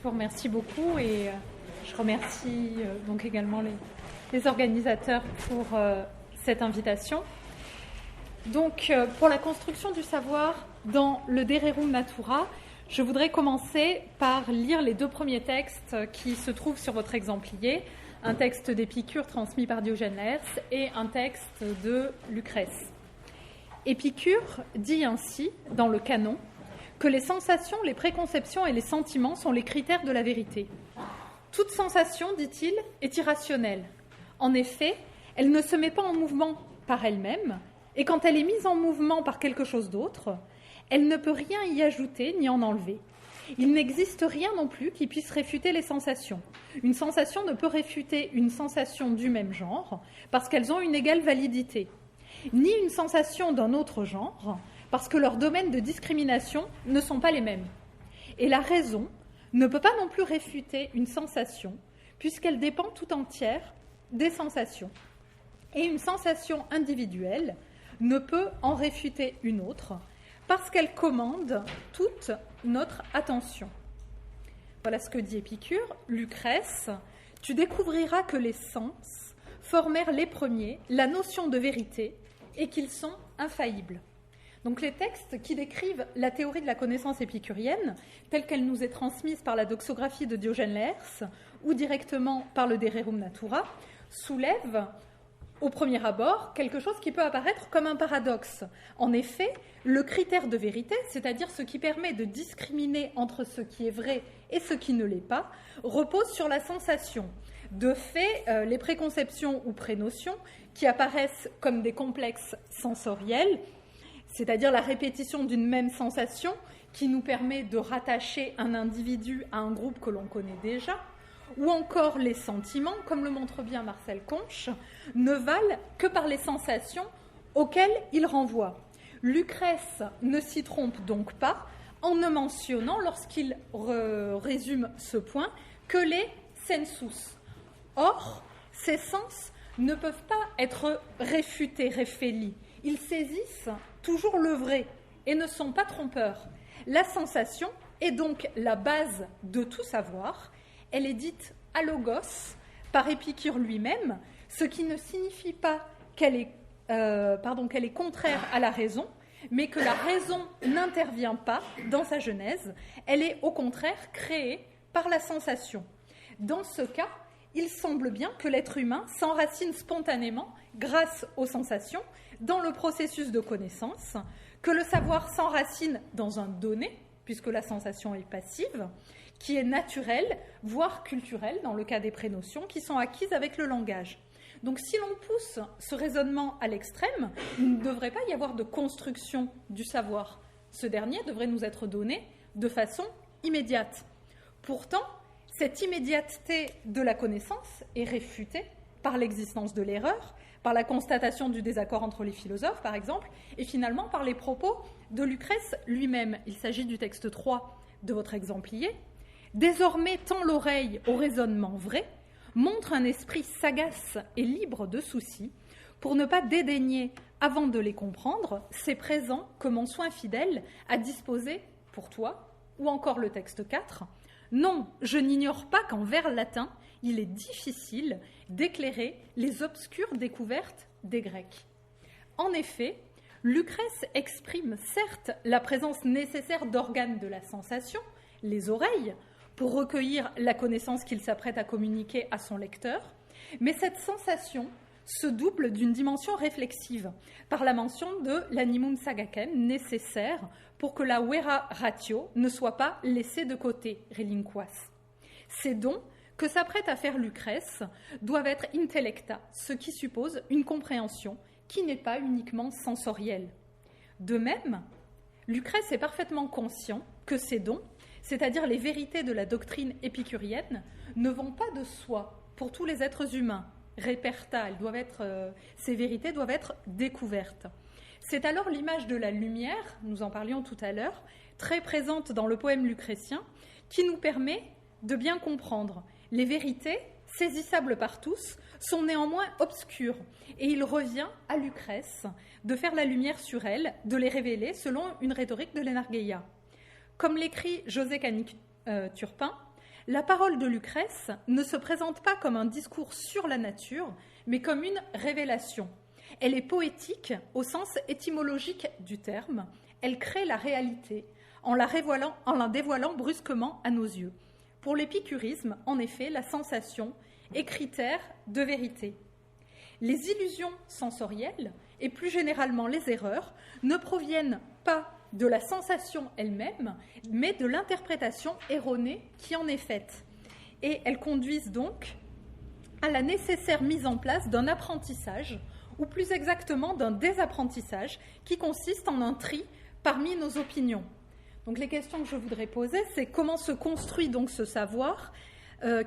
vous remercie beaucoup et je remercie donc également les organisateurs pour cette invitation. Donc, pour la construction du savoir dans le De Rerum Natura, je voudrais commencer par lire les deux premiers textes qui se trouvent sur votre exemplier, un texte d'Épicure transmis par Diogène Laërce et un texte de Lucrèce. Épicure dit ainsi, dans le Canon, que les sensations, les préconceptions et les sentiments sont les critères de la vérité. Toute sensation, dit-il, est irrationnelle. En effet, elle ne se met pas en mouvement par elle-même, et quand elle est mise en mouvement par quelque chose d'autre, elle ne peut rien y ajouter ni en enlever. Il n'existe rien non plus qui puisse réfuter les sensations. Une sensation ne peut réfuter une sensation du même genre, parce qu'elles ont une égale validité, ni une sensation d'un autre genre, parce que leurs domaines de discrimination ne sont pas les mêmes. Et la raison ne peut pas non plus réfuter une sensation, puisqu'elle dépend tout entière des sensations. Et une sensation individuelle ne peut en réfuter une autre, parce qu'elle commande toute notre attention. Voilà ce que dit Épicure. Lucrèce, tu découvriras que les sens formèrent les premiers la notion de vérité et qu'ils sont infaillibles. Donc les textes qui décrivent la théorie de la connaissance épicurienne, telle qu'elle nous est transmise par la doxographie de Diogène Laërce ou directement par le De Rerum Natura, soulèvent au premier abord quelque chose qui peut apparaître comme un paradoxe. En effet, le critère de vérité, c'est-à-dire ce qui permet de discriminer entre ce qui est vrai et ce qui ne l'est pas, repose sur la sensation. De fait, les préconceptions ou prénotions qui apparaissent comme des complexes sensoriels, c'est-à-dire la répétition d'une même sensation qui nous permet de rattacher un individu à un groupe que l'on connaît déjà, ou encore les sentiments, comme le montre bien Marcel Conche, ne valent que par les sensations auxquelles ils renvoient. Lucrèce ne s'y trompe donc pas en ne mentionnant, lorsqu'il résume ce point, que les sensus. Or, ces sens ne peuvent pas être réfutés, réfélis. Ils saisissent toujours le vrai et ne sont pas trompeurs. La sensation est donc la base de tout savoir. Elle est dite alogos par Épicure lui-même, ce qui ne signifie pas qu'elle est contraire à la raison, mais que la raison n'intervient pas dans sa genèse. Elle est au contraire créée par la sensation. Dans ce cas, il semble bien que l'être humain s'enracine spontanément, grâce aux sensations, dans le processus de connaissance, que le savoir s'enracine dans un donné, puisque la sensation est passive, qui est naturelle, voire culturelle, dans le cas des prénotions, qui sont acquises avec le langage. Donc si l'on pousse ce raisonnement à l'extrême, il ne devrait pas y avoir de construction du savoir. Ce dernier devrait nous être donné de façon immédiate. Pourtant, cette immédiateté de la connaissance est réfutée par l'existence de l'erreur, par la constatation du désaccord entre les philosophes, par exemple, et finalement par les propos de Lucrèce lui-même. Il s'agit du texte 3 de votre exemplier. « Désormais tend l'oreille au raisonnement vrai, montre un esprit sagace et libre de soucis, pour ne pas dédaigner, avant de les comprendre, ces présents que mon soin fidèle a disposés pour toi. » Ou encore le texte 4. « Non, je n'ignore pas qu'en vers latin, il est difficile d'éclairer les obscures découvertes des Grecs. » En effet, Lucrèce exprime certes la présence nécessaire d'organes de la sensation, les oreilles, pour recueillir la connaissance qu'il s'apprête à communiquer à son lecteur, mais cette sensation se double d'une dimension réflexive, par la mention de l'animum sagacem nécessaire pour que la vera ratio ne soit pas laissée de côté, relinquas. Ces dons que s'apprête à faire Lucrèce doivent être intellecta, ce qui suppose une compréhension qui n'est pas uniquement sensorielle. De même, Lucrèce est parfaitement conscient que ces dons, c'est-à-dire les vérités de la doctrine épicurienne, ne vont pas de soi pour tous les êtres humains. Réperta, ces vérités doivent être découvertes. C'est alors l'image de la lumière, nous en parlions tout à l'heure, très présente dans le poème lucrétien, qui nous permet de bien comprendre. Les vérités, saisissables par tous, sont néanmoins obscures, et il revient à Lucrèce de faire la lumière sur elles, de les révéler selon une rhétorique de l'Enargeia. Comme l'écrit José Canic Turpin, la parole de Lucrèce ne se présente pas comme un discours sur la nature, mais comme une révélation. Elle est poétique au sens étymologique du terme. Elle crée la réalité en la dévoilant brusquement à nos yeux. Pour l'épicurisme, en effet, la sensation est critère de vérité. Les illusions sensorielles, et plus généralement les erreurs, ne proviennent pas de la sensation elle-même, mais de l'interprétation erronée qui en est faite. Et elles conduisent donc à la nécessaire mise en place d'un apprentissage, ou plus exactement d'un désapprentissage, qui consiste en un tri parmi nos opinions. Donc les questions que je voudrais poser, c'est comment se construit donc ce savoir,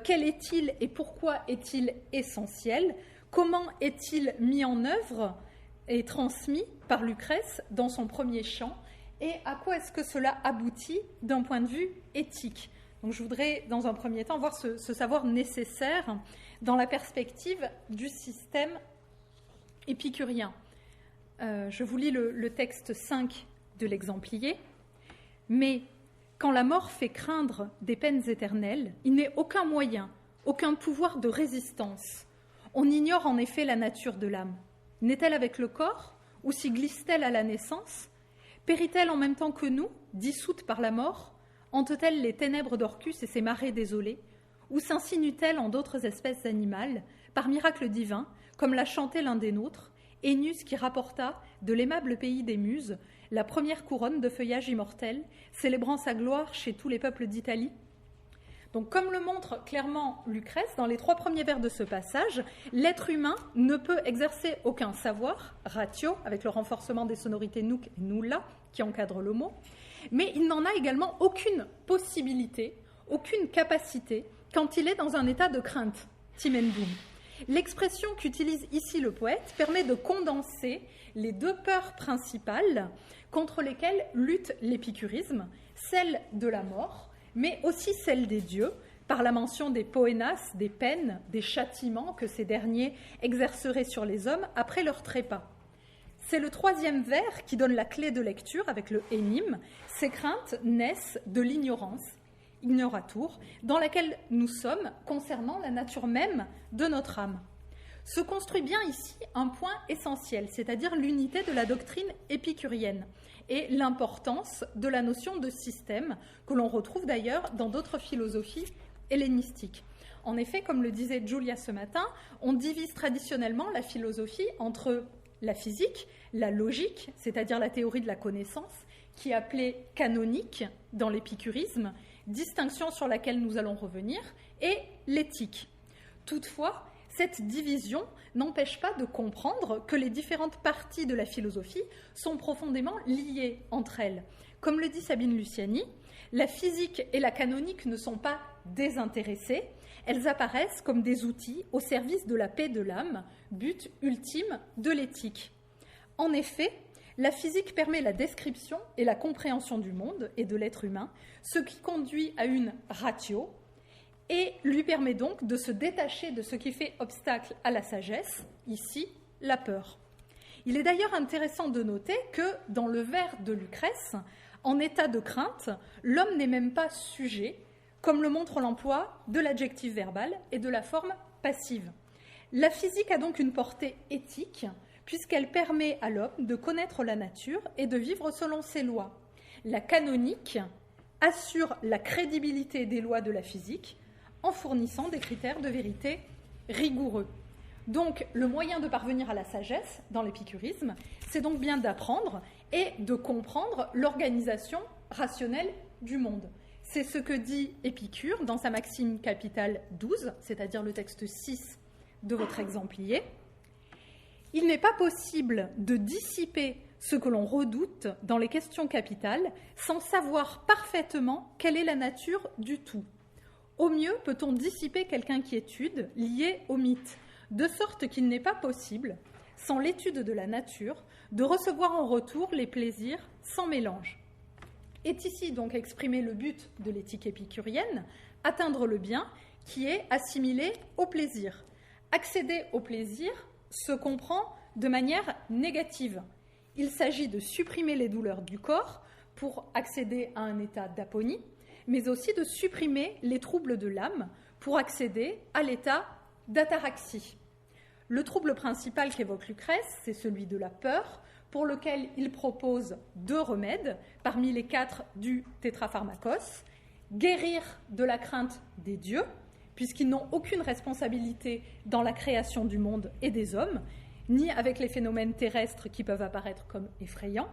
quel est-il et pourquoi est-il essentiel, comment est-il mis en œuvre et transmis par Lucrèce dans son premier chant, et à quoi est-ce que cela aboutit d'un point de vue éthique. Donc je voudrais dans un premier temps voir ce savoir nécessaire dans la perspective du système épicurien. Je vous lis le texte 5 de l'exemplier. Mais quand la mort fait craindre des peines éternelles, il n'est aucun moyen, aucun pouvoir de résistance. On ignore en effet la nature de l'âme. Naît-elle avec le corps ou s'y glisse-t-elle à la naissance? Périt-elle en même temps que nous, dissoute par la mort? Hante-t-elle les ténèbres d'Orcus et ses marais désolés? Ou s'insinue-t-elle en d'autres espèces animales, par miracle divin, comme l'a chanté l'un des nôtres, Ennius qui rapporta de l'aimable pays des Muses la première couronne de feuillage immortel, célébrant sa gloire chez tous les peuples d'Italie? Donc, comme le montre clairement Lucrèce, dans les 3 premiers vers de ce passage, l'être humain ne peut exercer aucun savoir, ratio, avec le renforcement des sonorités nunc et nulla, qui encadrent le mot, mais il n'en a également aucune possibilité, aucune capacité, quand il est dans un état de crainte, timendum. L'expression qu'utilise ici le poète permet de condenser les 2 peurs principales contre lesquelles lutte l'épicurisme, celle de la mort, mais aussi celle des dieux, par la mention des poénas, des peines, des châtiments que ces derniers exerceraient sur les hommes après leur trépas. C'est le 3e vers qui donne la clé de lecture avec le énime. Ces craintes naissent de l'ignorance, ignoratur, dans laquelle nous sommes concernant la nature même de notre âme. Se construit bien ici un point essentiel, c'est-à-dire l'unité de la doctrine épicurienne et l'importance de la notion de système que l'on retrouve d'ailleurs dans d'autres philosophies hellénistiques. En effet, comme le disait Julia ce matin, on divise traditionnellement la philosophie entre la physique, la logique, c'est-à-dire la théorie de la connaissance, qui est appelée canonique dans l'épicurisme, distinction sur laquelle nous allons revenir, et l'éthique. Toutefois, cette division n'empêche pas de comprendre que les différentes parties de la philosophie sont profondément liées entre elles. Comme le dit Sabine Luciani, la physique et la canonique ne sont pas désintéressées, elles apparaissent comme des outils au service de la paix de l'âme, but ultime de l'éthique. En effet, la physique permet la description et la compréhension du monde et de l'être humain, ce qui conduit à une ratio, et lui permet donc de se détacher de ce qui fait obstacle à la sagesse, ici la peur. Il est d'ailleurs intéressant de noter que dans le vers de Lucrèce, en état de crainte, l'homme n'est même pas sujet, comme le montre l'emploi de l'adjectif verbal et de la forme passive. La physique a donc une portée éthique, puisqu'elle permet à l'homme de connaître la nature et de vivre selon ses lois. La canonique assure la crédibilité des lois de la physique, en fournissant des critères de vérité rigoureux. Donc, le moyen de parvenir à la sagesse dans l'épicurisme, c'est donc bien d'apprendre et de comprendre l'organisation rationnelle du monde. C'est ce que dit Épicure dans sa maxime capitale 12, c'est-à-dire le texte 6 de votre exemplier. Il n'est pas possible de dissiper ce que l'on redoute dans les questions capitales sans savoir parfaitement quelle est la nature du tout. Au mieux, peut-on dissiper quelque inquiétude liée au mythe, de sorte qu'il n'est pas possible, sans l'étude de la nature, de recevoir en retour les plaisirs sans mélange. Est ici donc exprimé le but de l'éthique épicurienne, atteindre le bien qui est assimilé au plaisir. Accéder au plaisir se comprend de manière négative. Il s'agit de supprimer les douleurs du corps pour accéder à un état d'aponie, mais aussi de supprimer les troubles de l'âme pour accéder à l'état d'ataraxie. Le trouble principal qu'évoque Lucrèce, c'est celui de la peur, pour lequel il propose 2 remèdes, parmi les 4 du tétrapharmakos. Guérir de la crainte des dieux, puisqu'ils n'ont aucune responsabilité dans la création du monde et des hommes, ni avec les phénomènes terrestres qui peuvent apparaître comme effrayants,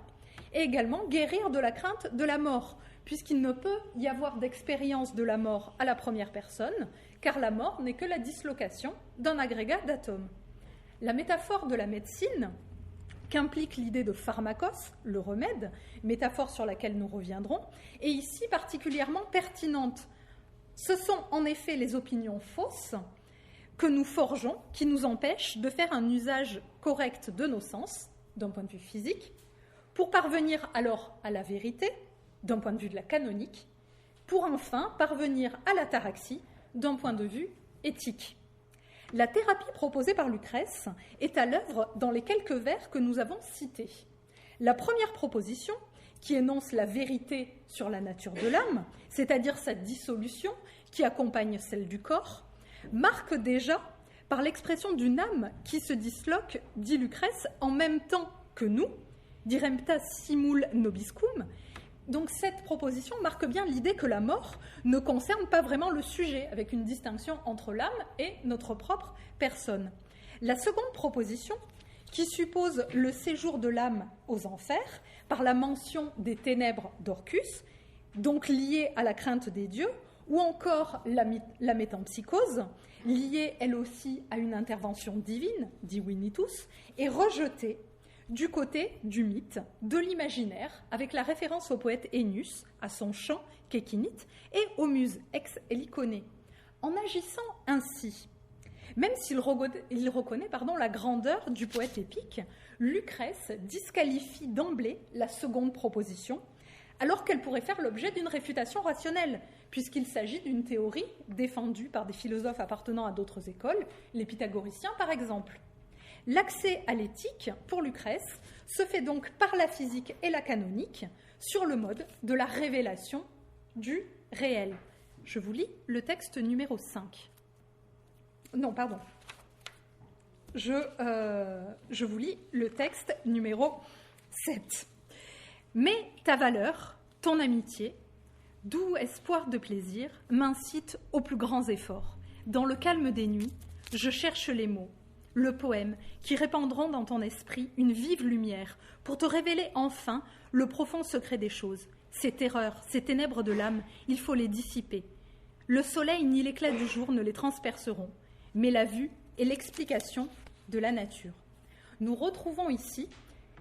et également guérir de la crainte de la mort, puisqu'il ne peut y avoir d'expérience de la mort à la première personne, car la mort n'est que la dislocation d'un agrégat d'atomes. La métaphore de la médecine, qu'implique l'idée de pharmakos, le remède, métaphore sur laquelle nous reviendrons, est ici particulièrement pertinente. Ce sont en effet les opinions fausses que nous forgeons qui nous empêchent de faire un usage correct de nos sens, d'un point de vue physique, pour parvenir alors à la vérité, d'un point de vue de la canonique, pour enfin parvenir à l'ataraxie, d'un point de vue éthique. La thérapie proposée par Lucrèce est à l'œuvre dans les quelques vers que nous avons cités. La première proposition, qui énonce la vérité sur la nature de l'âme, c'est-à-dire sa dissolution qui accompagne celle du corps, marque déjà par l'expression d'une âme qui se disloque, dit Lucrèce, en même temps que nous, dirempta simul nobiscum. Donc cette proposition marque bien l'idée que la mort ne concerne pas vraiment le sujet, avec une distinction entre l'âme et notre propre personne. La seconde proposition, qui suppose le séjour de l'âme aux enfers, par la mention des ténèbres d'Orcus, donc liée à la crainte des dieux, ou encore la métempsychose, liée elle aussi à une intervention divine, dit Winnitus, est rejetée du côté du mythe, de l'imaginaire, avec la référence au poète Ennius, à son chant kékinite, et aux muses ex Helicone. En agissant ainsi, même s'il reconnaît la grandeur du poète épique, Lucrèce disqualifie d'emblée la seconde proposition, alors qu'elle pourrait faire l'objet d'une réfutation rationnelle, puisqu'il s'agit d'une théorie défendue par des philosophes appartenant à d'autres écoles, les pythagoriciens par exemple. L'accès à l'éthique, pour Lucrèce, se fait donc par la physique et la canonique, sur le mode de la révélation du réel. Je vous lis le texte numéro 5. Non, pardon. Je vous lis le texte numéro 7. Mais ta valeur, ton amitié, doux espoir de plaisir, m'incite aux plus grands efforts. Dans le calme des nuits, je cherche les mots, le poème, qui répandront dans ton esprit une vive lumière pour te révéler enfin le profond secret des choses. Ces terreurs, ces ténèbres de l'âme, il faut les dissiper. Le soleil ni l'éclat du jour ne les transperceront, mais la vue et l'explication de la nature. Nous retrouvons ici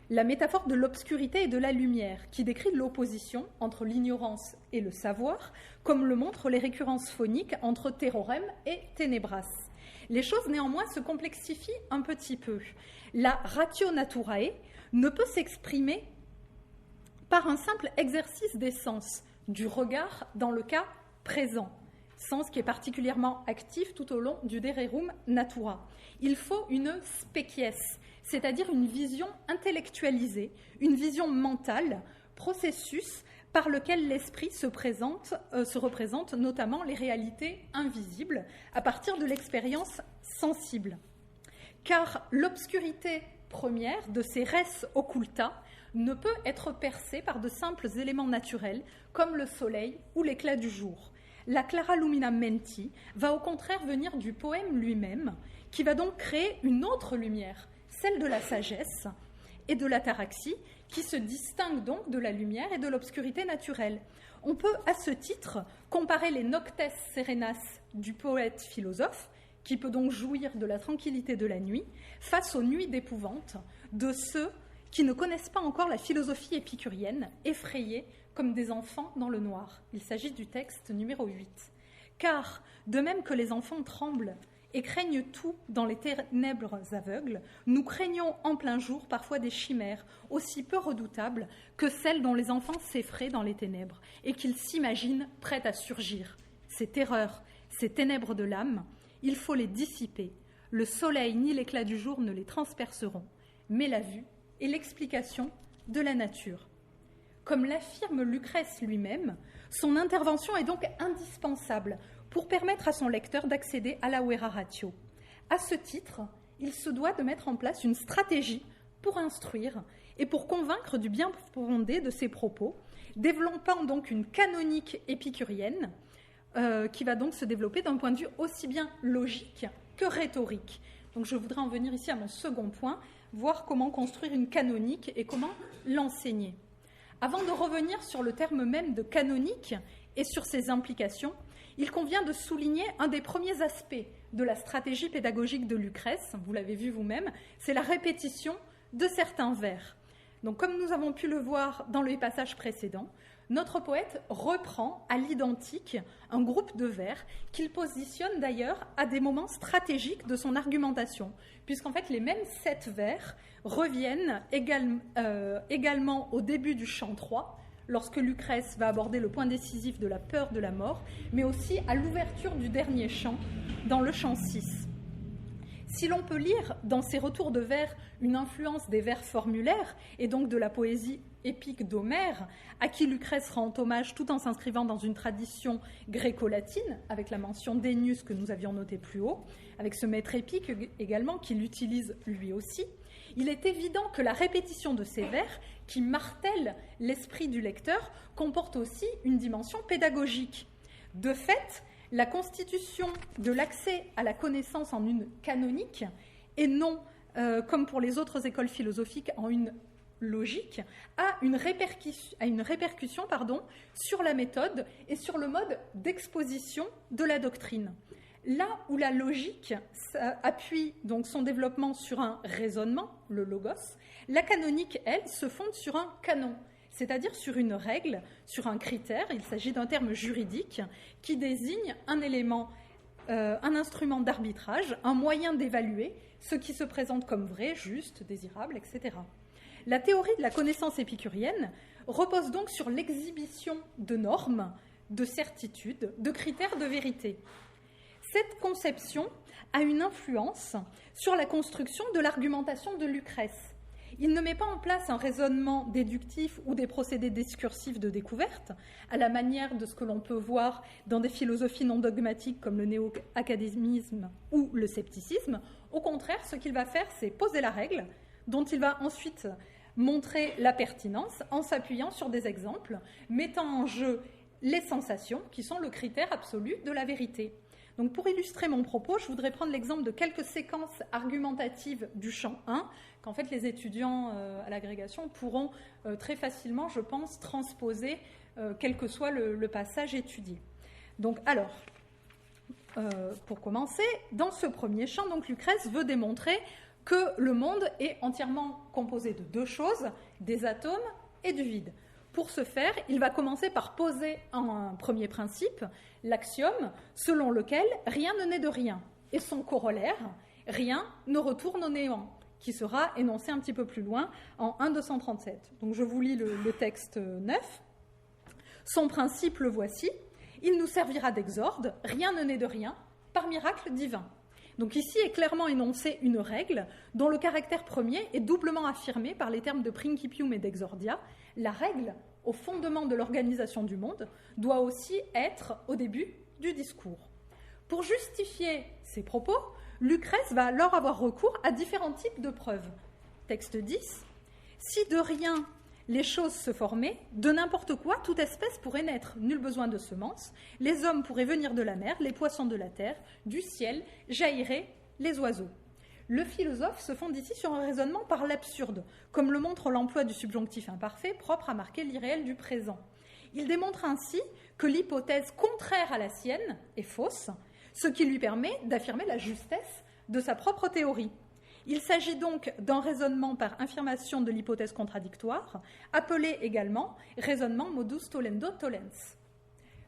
la métaphore de l'obscurité et de la lumière, qui décrit l'opposition entre l'ignorance et le savoir, comme le montrent les récurrences phoniques entre terrorem et ténébras. Les choses néanmoins se complexifient un petit peu. La ratio naturae ne peut s'exprimer par un simple exercice des sens, du regard dans le cas présent, sens qui est particulièrement actif tout au long du De Rerum Natura. Il faut une species, c'est-à-dire une vision intellectualisée, une vision mentale, processus par lequel l'esprit se représente notamment les réalités invisibles à partir de l'expérience sensible. Car l'obscurité première de ces res occulta ne peut être percée par de simples éléments naturels comme le soleil ou l'éclat du jour. La clara lumina menti va au contraire venir du poème lui-même, qui va donc créer une autre lumière, celle de la sagesse et de l'ataraxie, qui se distingue donc de la lumière et de l'obscurité naturelle. On peut à ce titre comparer les noctes serenas du poète philosophe, qui peut donc jouir de la tranquillité de la nuit, face aux nuits d'épouvante de ceux qui ne connaissent pas encore la philosophie épicurienne, effrayés comme des enfants dans le noir. Il s'agit du texte numéro 8. Car, de même que les enfants tremblent et craignent tout dans les ténèbres aveugles, nous craignons en plein jour parfois des chimères aussi peu redoutables que celles dont les enfants s'effraient dans les ténèbres et qu'ils s'imaginent prêtes à surgir. Ces terreurs, ces ténèbres de l'âme, il faut les dissiper. Le soleil ni l'éclat du jour ne les transperceront, mais la vue et l'explication de la nature. Comme l'affirme Lucrèce lui-même, son intervention est donc indispensable pour permettre à son lecteur d'accéder à la vera ratio. À ce titre, il se doit de mettre en place une stratégie pour instruire et pour convaincre du bien fondé de ses propos, développant donc une canonique épicurienne qui va donc se développer d'un point de vue aussi bien logique que rhétorique. Donc je voudrais en venir ici à mon second point, voir comment construire une canonique et comment l'enseigner. Avant de revenir sur le terme même de canonique et sur ses implications, il convient de souligner un des premiers aspects de la stratégie pédagogique de Lucrèce, vous l'avez vu vous-même, c'est la répétition de certains vers. Donc, comme nous avons pu le voir dans le passage précédent, notre poète reprend à l'identique un groupe de vers qu'il positionne d'ailleurs à des moments stratégiques de son argumentation, puisqu'en fait les mêmes 7 vers reviennent également au début du chant 3, lorsque Lucrèce va aborder le point décisif de la peur de la mort, mais aussi à l'ouverture du dernier chant, dans le chant 6. Si l'on peut lire dans ces retours de vers une influence des vers formulaires et donc de la poésie épique d'Homère, à qui Lucrèce rend hommage tout en s'inscrivant dans une tradition gréco-latine, avec la mention d'Ennius que nous avions noté plus haut, avec ce maître épique également qu'il utilise lui aussi, il est évident que la répétition de ces vers, qui martèlent l'esprit du lecteur, comporte aussi une dimension pédagogique. De fait, la constitution de l'accès à la connaissance en une canonique, et non, comme pour les autres écoles philosophiques, en une logique, a une répercussion sur la méthode et sur le mode d'exposition de la doctrine. Là où la logique appuie donc son développement sur un raisonnement, le logos, la canonique, elle, se fonde sur un canon, c'est-à-dire sur une règle, sur un critère. Il s'agit d'un terme juridique qui désigne un élément, un instrument d'arbitrage, un moyen d'évaluer ce qui se présente comme vrai, juste, désirable, etc. La théorie de la connaissance épicurienne repose donc sur l'exhibition de normes, de certitudes, de critères de vérité. Cette conception a une influence sur la construction de l'argumentation de Lucrèce. Il ne met pas en place un raisonnement déductif ou des procédés discursifs de découverte, à la manière de ce que l'on peut voir dans des philosophies non dogmatiques comme le néo-académisme ou le scepticisme. Au contraire, ce qu'il va faire, c'est poser la règle, dont il va ensuite montrer la pertinence en s'appuyant sur des exemples, mettant en jeu les sensations, qui sont le critère absolu de la vérité. Donc pour illustrer mon propos, je voudrais prendre l'exemple de quelques séquences argumentatives du chant 1, qu'en fait les étudiants à l'agrégation pourront très facilement, je pense, transposer quel que soit le passage étudié. Donc alors, pour commencer, dans ce premier chant, donc Lucrèce veut démontrer que le monde est entièrement composé de 2 choses, des atomes et du vide. Pour ce faire, il va commencer par poser un premier principe, l'axiome selon lequel rien ne naît de rien, et son corollaire, rien ne retourne au néant, qui sera énoncé un petit peu plus loin en 1.237. Donc je vous lis le texte 9. Son principe, le voici, il nous servira d'exorde, rien ne naît de rien, par miracle divin. Donc ici est clairement énoncée une règle dont le caractère premier est doublement affirmé par les termes de principium et d'exordia. La règle, au fondement de l'organisation du monde, doit aussi être au début du discours. Pour justifier ces propos, Lucrèce va alors avoir recours à différents types de preuves. Texte 10. Si de rien les choses se formaient, de n'importe quoi, toute espèce pourrait naître. Nul besoin de semences. Les hommes pourraient venir de la mer, les poissons de la terre, du ciel, jailliraient les oiseaux. Le philosophe se fonde ici sur un raisonnement par l'absurde, comme le montre l'emploi du subjonctif imparfait, propre à marquer l'irréel du présent. Il démontre ainsi que l'hypothèse contraire à la sienne est fausse, ce qui lui permet d'affirmer la justesse de sa propre théorie. Il s'agit donc d'un raisonnement par affirmation de l'hypothèse contradictoire, appelé également raisonnement modus tollendo tollens.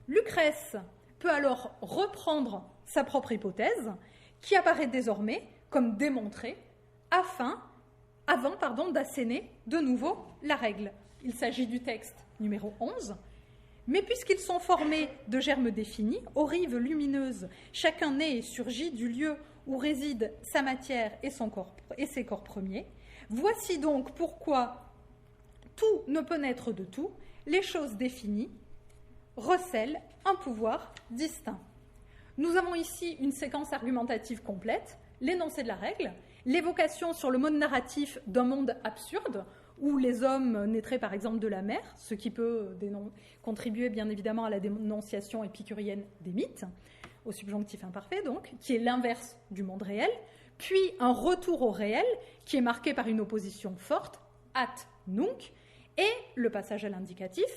Lucrèce peut alors reprendre sa propre hypothèse, qui apparaît désormais comme démontrée, avant d'asséner de nouveau la règle. Il s'agit du texte numéro 11. Mais puisqu'ils sont formés de germes définis, aux rives lumineuses, chacun naît et surgit du lieu où réside sa matière et ses corps premiers, voici donc pourquoi tout ne peut naître de tout, les choses définies recèlent un pouvoir distinct. Nous avons ici une séquence argumentative complète, l'énoncé de la règle, l'évocation sur le mode narratif d'un monde absurde, où les hommes naîtraient par exemple de la mer, ce qui peut contribuer bien évidemment à la dénonciation épicurienne des mythes, au subjonctif imparfait donc, qui est l'inverse du monde réel, puis un retour au réel, qui est marqué par une opposition forte, at nunc, et le passage à l'indicatif,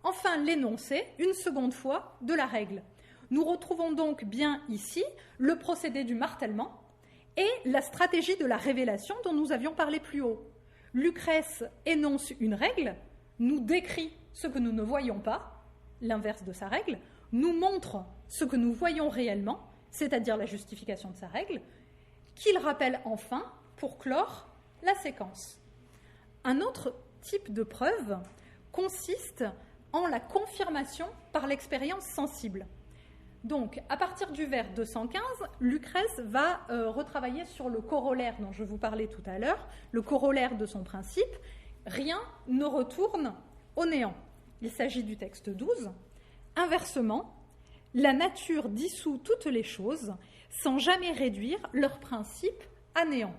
enfin l'énoncé, une seconde fois, de la règle. Nous retrouvons donc bien ici le procédé du martèlement et la stratégie de la révélation dont nous avions parlé plus haut. Lucrèce énonce une règle, nous décrit ce que nous ne voyons pas, l'inverse de sa règle, nous montre ce que nous voyons réellement, c'est-à-dire la justification de sa règle, qu'il rappelle enfin pour clore la séquence. Un autre type de preuve consiste en la confirmation par l'expérience sensible. Donc, à partir du vers 215, Lucrèce va retravailler sur le corollaire dont je vous parlais tout à l'heure, le corollaire de son principe, rien ne retourne au néant. Il s'agit du texte 12. Inversement, la nature dissout toutes les choses sans jamais réduire leur principe à néant.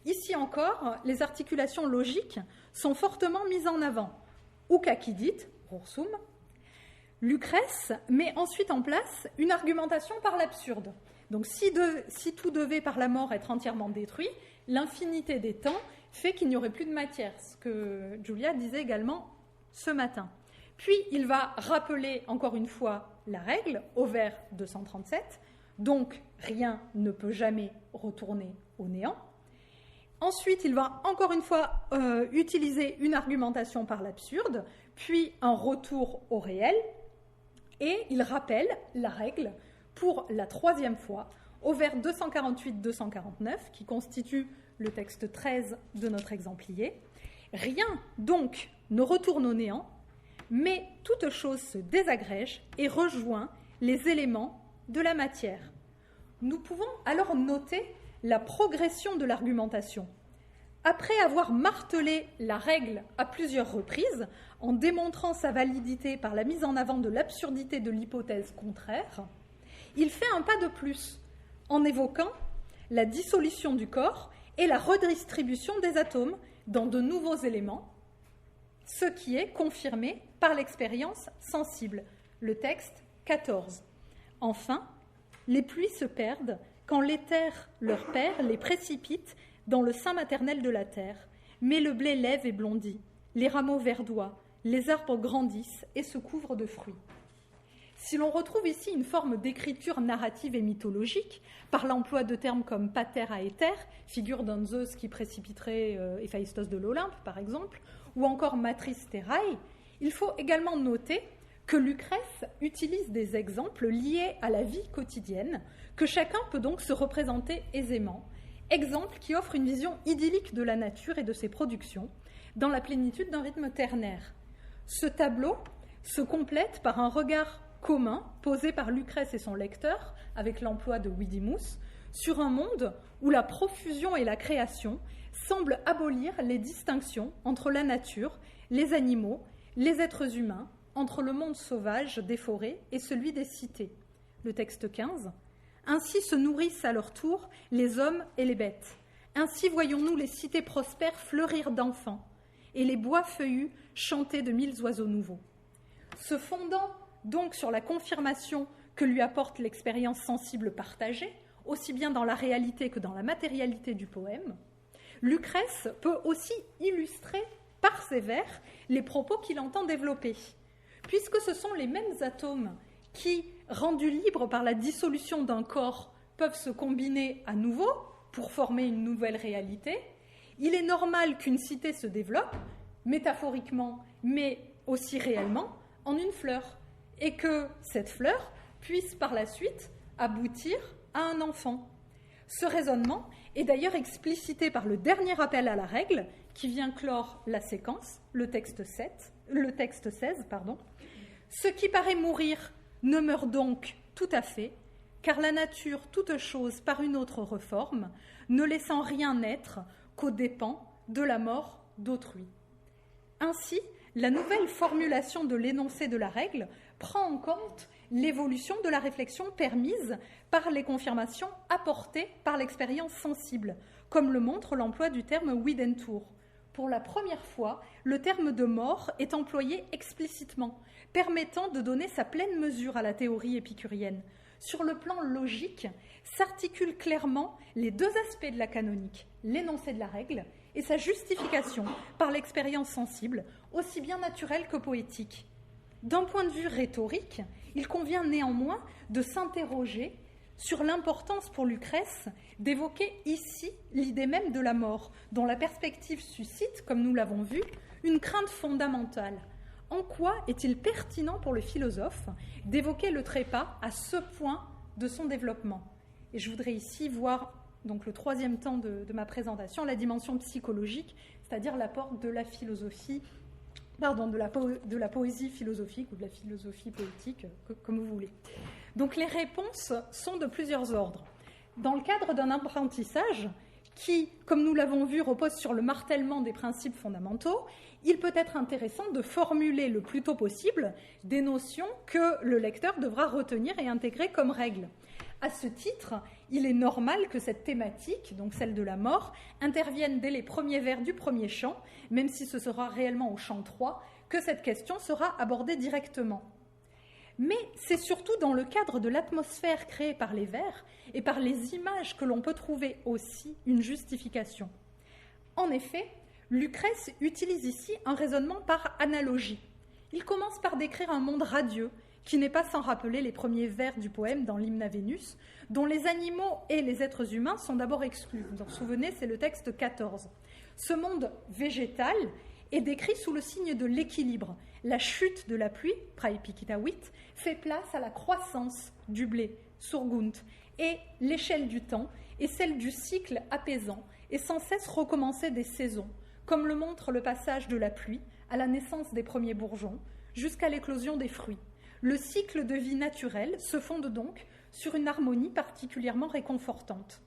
Ici encore, les articulations logiques sont fortement mises en avant. Ucacidit, Rorsum. Lucrèce met ensuite en place une argumentation par l'absurde. Donc si tout devait par la mort être entièrement détruit, l'infinité des temps fait qu'il n'y aurait plus de matière, ce que Julia disait également ce matin. Puis il va rappeler encore une fois la règle au vers 237, donc rien ne peut jamais retourner au néant. Ensuite, il va encore une fois utiliser une argumentation par l'absurde, puis un retour au réel, et il rappelle la règle pour la troisième fois au vers 248-249, qui constitue le texte 13 de notre exemplier. Rien donc ne retourne au néant, mais toute chose se désagrège et rejoint les éléments de la matière. Nous pouvons alors noter la progression de l'argumentation. Après avoir martelé la règle à plusieurs reprises, en démontrant sa validité par la mise en avant de l'absurdité de l'hypothèse contraire, il fait un pas de plus, en évoquant la dissolution du corps et la redistribution des atomes dans de nouveaux éléments, ce qui est confirmé par l'expérience sensible, le texte 14. Enfin, les pluies se perdent quand l'éther, leur père, les précipite dans le sein maternel de la terre, mais le blé lève et blondit, les rameaux verdoient, les arbres grandissent et se couvrent de fruits. Si l'on retrouve ici une forme d'écriture narrative et mythologique, par l'emploi de termes comme pater à éther, figure d'un Zeus qui précipiterait Héphaïstos de l'Olympe, par exemple, ou encore matris terrae, il faut également noter que Lucrèce utilise des exemples liés à la vie quotidienne, que chacun peut donc se représenter aisément, exemples qui offrent une vision idyllique de la nature et de ses productions, dans la plénitude d'un rythme ternaire. Ce tableau se complète par un regard commun posé par Lucrèce et son lecteur, avec l'emploi de Vidimus, sur un monde où la profusion et la création semblent abolir les distinctions entre la nature, les animaux, les êtres humains, entre le monde sauvage des forêts et celui des cités. Le texte 15. Ainsi se nourrissent à leur tour les hommes et les bêtes. Ainsi voyons-nous les cités prospères fleurir d'enfants et les bois feuillus chanter de 1000 oiseaux nouveaux. Se fondant donc sur la confirmation que lui apporte l'expérience sensible partagée, aussi bien dans la réalité que dans la matérialité du poème, Lucrèce peut aussi illustrer par ses vers les propos qu'il entend développer, puisque ce sont les mêmes atomes qui, rendus libres par la dissolution d'un corps, peuvent se combiner à nouveau pour former une nouvelle réalité. Il est normal qu'une cité se développe, métaphoriquement, mais aussi réellement, en une fleur, et que cette fleur puisse par la suite aboutir à un enfant. Ce raisonnement est d'ailleurs explicité par le dernier appel à la règle qui vient clore la séquence, le texte 16. Ce qui paraît mourir ne meurt donc tout à fait, car la nature, toute chose par une autre reforme, ne laissant rien naître qu'aux dépens de la mort d'autrui. Ainsi, la nouvelle formulation de l'énoncé de la règle prend en compte l'évolution de la réflexion permise par les confirmations apportées par l'expérience sensible, comme le montre l'emploi du terme Widentour. Pour la première fois, le terme de mort est employé explicitement, permettant de donner sa pleine mesure à la théorie épicurienne. Sur le plan logique, s'articulent clairement les deux aspects de la canonique, l'énoncé de la règle et sa justification par l'expérience sensible, aussi bien naturelle que poétique. D'un point de vue rhétorique, il convient néanmoins de s'interroger sur l'importance pour Lucrèce d'évoquer ici l'idée même de la mort, dont la perspective suscite, comme nous l'avons vu, une crainte fondamentale. En quoi est-il pertinent pour le philosophe d'évoquer le trépas à ce point de son développement? Et je voudrais ici voir donc le troisième temps de ma présentation, la dimension psychologique, c'est-à-dire l'apport de la philosophie, de la poésie philosophique ou de la philosophie poétique, comme vous voulez. Donc les réponses sont de plusieurs ordres. Dans le cadre d'un apprentissage qui, comme nous l'avons vu, repose sur le martèlement des principes fondamentaux, il peut être intéressant de formuler le plus tôt possible des notions que le lecteur devra retenir et intégrer comme règles. À ce titre, il est normal que cette thématique, donc celle de la mort, intervienne dès les premiers vers du premier chant, même si ce sera réellement au chant 3 que cette question sera abordée directement. Mais c'est surtout dans le cadre de l'atmosphère créée par les vers et par les images que l'on peut trouver aussi une justification. En effet, Lucrèce utilise ici un raisonnement par analogie. Il commence par décrire un monde radieux, qui n'est pas sans rappeler les premiers vers du poème dans l'hymne à Vénus, dont les animaux et les êtres humains sont d'abord exclus. Vous vous en souvenez, c'est le texte 14. Ce monde végétal est décrit sous le signe de l'équilibre. La chute de la pluie, praepikitavit, fait place à la croissance du blé, surgunt, et l'échelle du temps est celle du cycle apaisant et sans cesse recommencer des saisons, comme le montre le passage de la pluie à la naissance des premiers bourgeons, jusqu'à l'éclosion des fruits. Le cycle de vie naturel se fonde donc sur une harmonie particulièrement réconfortante.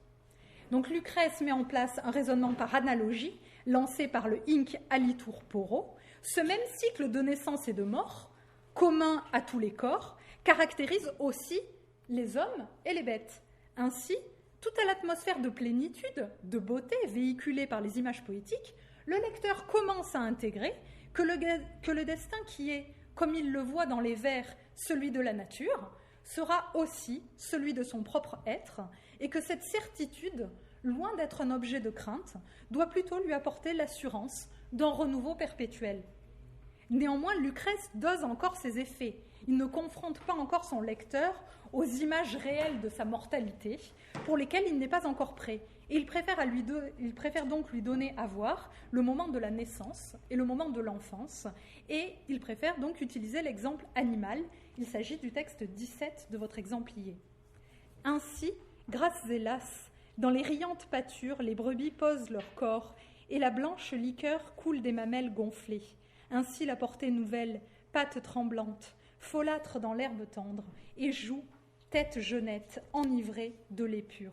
Donc Lucrèce met en place un raisonnement par analogie, lancé par le hinc alitur poro. Ce même cycle de naissance et de mort, commun à tous les corps, caractérise aussi les hommes et les bêtes. Ainsi, tout à l'atmosphère de plénitude, de beauté véhiculée par les images poétiques, le lecteur commence à intégrer que le destin qui est, comme il le voit dans les vers, celui de la nature, sera aussi celui de son propre être, et que cette certitude, loin d'être un objet de crainte, doit plutôt lui apporter l'assurance d'un renouveau perpétuel. Néanmoins, Lucrèce dose encore ses effets. Il ne confronte pas encore son lecteur aux images réelles de sa mortalité, pour lesquelles il n'est pas encore prêt. Et il préfère donc lui donner à voir le moment de la naissance et le moment de l'enfance, et il préfère donc utiliser l'exemple animal. Il s'agit du texte 17 de votre exemplier. Ainsi, grasses et lasses, dans les riantes pâtures, les brebis posent leur corps, et la blanche liqueur coule des mamelles gonflées. Ainsi la portée nouvelle, pattes tremblantes, folâtre dans l'herbe tendre, et joue, tête jeunette, enivrée de lait pur.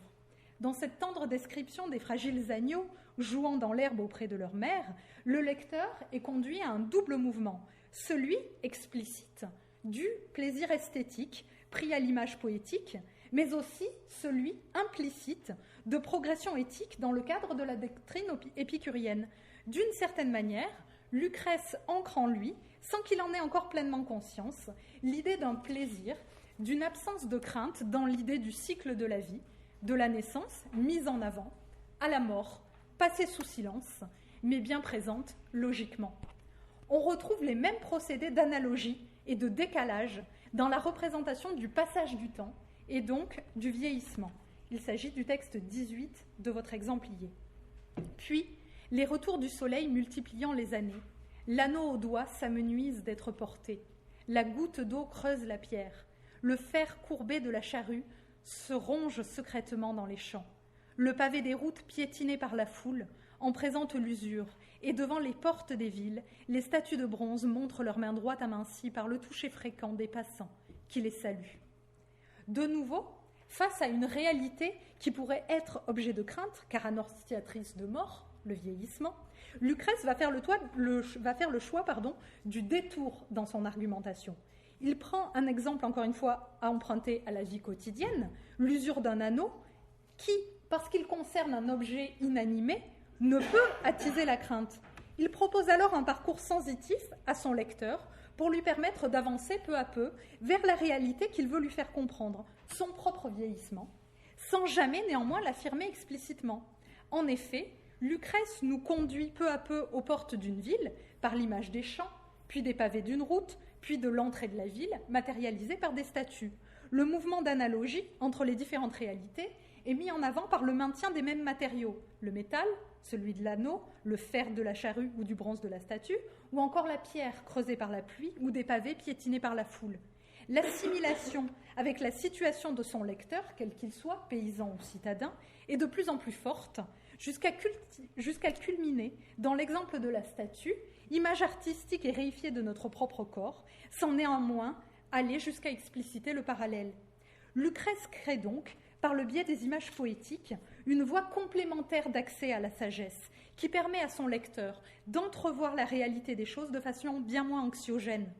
Dans cette tendre description des fragiles agneaux jouant dans l'herbe auprès de leur mère, le lecteur est conduit à un double mouvement, celui explicite du plaisir esthétique pris à l'image poétique, mais aussi celui implicite de progression éthique dans le cadre de la doctrine épicurienne. D'une certaine manière, Lucrèce ancre en lui, sans qu'il en ait encore pleinement conscience, l'idée d'un plaisir, d'une absence de crainte dans l'idée du cycle de la vie, de la naissance, mise en avant, à la mort, passée sous silence, mais bien présente logiquement. On retrouve les mêmes procédés d'analogie et de décalage dans la représentation du passage du temps et donc du vieillissement. Il s'agit du texte 18 de votre exemplier. Puis, les retours du soleil multipliant les années, l'anneau au doigt s'amenuise d'être porté, la goutte d'eau creuse la pierre, le fer courbé de la charrue se ronge secrètement dans les champs. Le pavé des routes piétiné par la foule en présente l'usure, et devant les portes des villes, les statues de bronze montrent leurs mains droites amincies par le toucher fréquent des passants qui les saluent. De nouveau, face à une réalité qui pourrait être objet de crainte, car annonciatrice de mort, le vieillissement, Lucrèce va faire le choix du détour dans son argumentation. Il prend un exemple, encore une fois, à emprunter à la vie quotidienne, l'usure d'un anneau, qui, parce qu'il concerne un objet inanimé, ne peut attiser la crainte. Il propose alors un parcours sensitif à son lecteur pour lui permettre d'avancer peu à peu vers la réalité qu'il veut lui faire comprendre, son propre vieillissement, sans jamais néanmoins l'affirmer explicitement. En effet, Lucrèce nous conduit peu à peu aux portes d'une ville par l'image des champs, puis des pavés d'une route, puis de l'entrée de la ville, matérialisée par des statues. Le mouvement d'analogie entre les différentes réalités est mis en avant par le maintien des mêmes matériaux, le métal, celui de l'anneau, le fer de la charrue ou du bronze de la statue, ou encore la pierre creusée par la pluie ou des pavés piétinés par la foule. L'assimilation avec la situation de son lecteur, quel qu'il soit, paysan ou citadin, est de plus en plus forte, jusqu'à culminer dans l'exemple de la statue, image artistique et réifiée de notre propre corps, sans néanmoins aller jusqu'à expliciter le parallèle. Lucrèce crée donc, par le biais des images poétiques, une voie complémentaire d'accès à la sagesse, qui permet à son lecteur d'entrevoir la réalité des choses de façon bien moins anxiogène.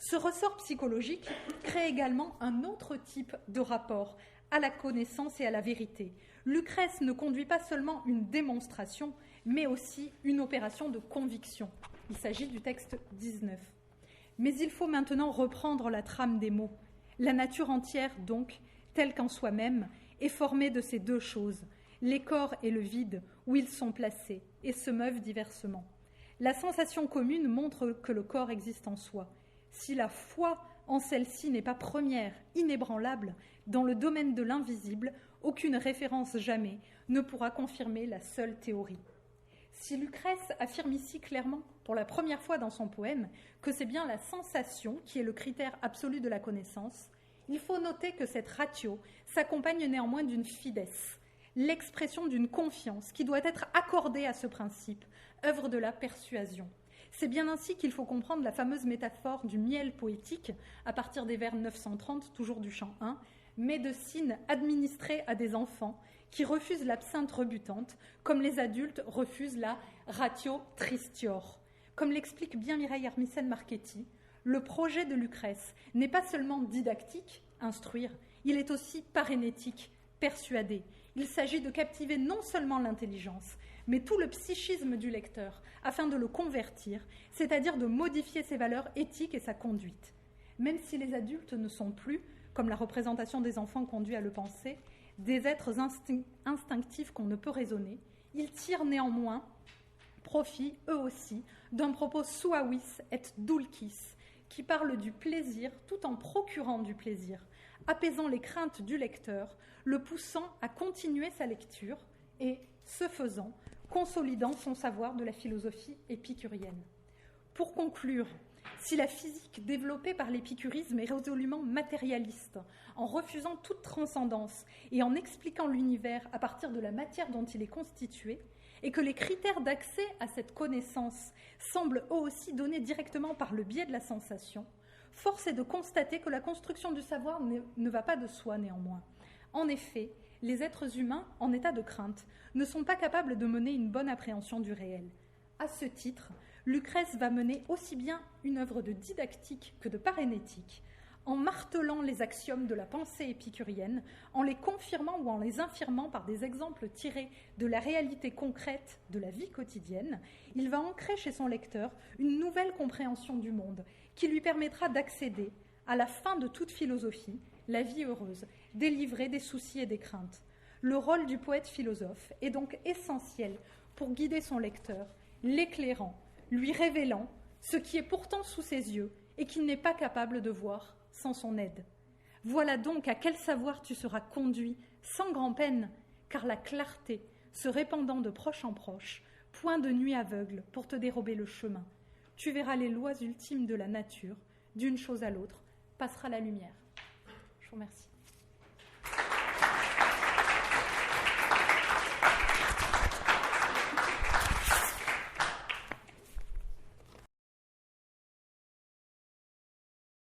Ce ressort psychologique crée également un autre type de rapport à la connaissance et à la vérité. Lucrèce ne conduit pas seulement une démonstration, mais aussi une opération de conviction. Il s'agit du texte 19. Mais il faut maintenant reprendre la trame des mots. La nature entière, donc, telle qu'en soi-même, est formée de ces deux choses, les corps et le vide, où ils sont placés, et se meuvent diversement. La sensation commune montre que le corps existe en soi. Si la foi en celle-ci n'est pas première, inébranlable, dans le domaine de l'invisible, aucune référence jamais ne pourra confirmer la seule théorie. Si Lucrèce affirme ici clairement, pour la première fois dans son poème, que c'est bien la sensation qui est le critère absolu de la connaissance, il faut noter que cette ratio s'accompagne néanmoins d'une fides, l'expression d'une confiance qui doit être accordée à ce principe, œuvre de la persuasion. C'est bien ainsi qu'il faut comprendre la fameuse métaphore du miel poétique, à partir des vers 930, toujours du chant 1, médecine administrée à des enfants qui refusent l'absinthe rebutante, comme les adultes refusent la ratio tristior. Comme l'explique bien Mireille Armisen-Marchetti, le projet de Lucrèce n'est pas seulement didactique, instruire, il est aussi parénétique, persuader. Il s'agit de captiver non seulement l'intelligence, mais tout le psychisme du lecteur, afin de le convertir, c'est-à-dire de modifier ses valeurs éthiques et sa conduite. Même si les adultes ne sont plus, comme la représentation des enfants conduit à le penser, des êtres instinctifs qu'on ne peut raisonner, ils tirent néanmoins profit, eux aussi, d'un propos suavis et dulcis, qui parle du plaisir tout en procurant du plaisir, apaisant les craintes du lecteur, le poussant à continuer sa lecture et, ce faisant, consolidant son savoir de la philosophie épicurienne. Pour conclure, si la physique développée par l'épicurisme est résolument matérialiste, en refusant toute transcendance et en expliquant l'univers à partir de la matière dont il est constitué, et que les critères d'accès à cette connaissance semblent eux aussi donnés directement par le biais de la sensation, force est de constater que la construction du savoir ne va pas de soi néanmoins. En effet, les êtres humains, en état de crainte, ne sont pas capables de mener une bonne appréhension du réel. À ce titre, Lucrèce va mener aussi bien une œuvre de didactique que de parénétique, en martelant les axiomes de la pensée épicurienne, en les confirmant ou en les infirmant par des exemples tirés de la réalité concrète de la vie quotidienne. Il va ancrer chez son lecteur une nouvelle compréhension du monde qui lui permettra d'accéder à la fin de toute philosophie, la vie heureuse, délivrée des soucis et des craintes. Le rôle du poète-philosophe est donc essentiel pour guider son lecteur, l'éclairant, lui révélant ce qui est pourtant sous ses yeux et qu'il n'est pas capable de voir sans son aide. Voilà donc à quel savoir tu seras conduit sans grand-peine, car la clarté, se répandant de proche en proche, point de nuit aveugle pour te dérober le chemin. Tu verras les lois ultimes de la nature, d'une chose à l'autre, passera la lumière. Je vous remercie.